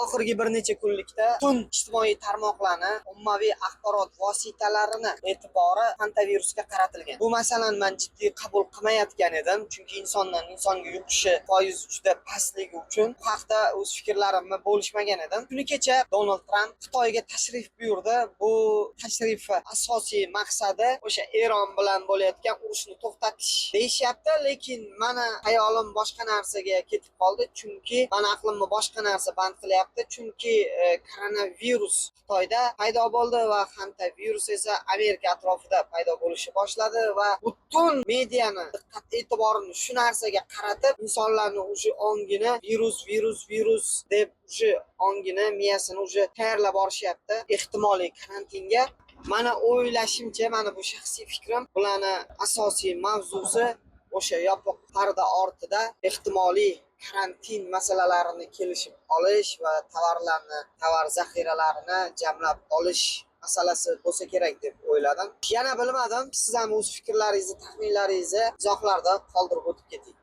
oxirgi bir necha kunlikda butun ijtimoiy tarmoqlarni, ommaviy axborot vositalarini e'tibori hantavirusga qaratilgan. Bu masalani men jiddiy qabul qilmayotgan edim, chunki insondan insonga yuqishi foizi juda pastligi uchun bu haqda o'z fikrlarimni bo'lishmagan edim. Kuni kecha Donald Tramp Xitoyga tashrif buyurdi. Bu tashrifning asosiy maqsadi o'sha Eron bilan bo'layotgan urushni to'xtatish deyishyapti, lekin meni hayolim boshqa narsaga ketib qoldi, chunki meni aqlimni boshqa narsa band qilyapti, chunki koronavirus Xitoyda paydo bo'ldi va hantavirus esa Amerika atrofida paydo bo'lishni boshladi va butun mediani diqqat e'tiborini shu narsaga qaratib, insonlarni o'sha ongini virus deb o'sha ongini, miyasini o'sha tayyorlab borishyapti ehtimoliy karantinga. Mana o'ylashimcha, mana bu shaxsiy fikrim, bularning asosiy mavzusi o'sha yopiq parda ortida ehtimoliy karantin masalalarini kelishib olish va tovar zaxiralarini jamlab olish masalasi bo'lsa kerak deb o'yladim. Yana bilmadim, siz ham o'z fikrlaringizni, taxminlaringizni izohlarda qoldirib o'tib keting.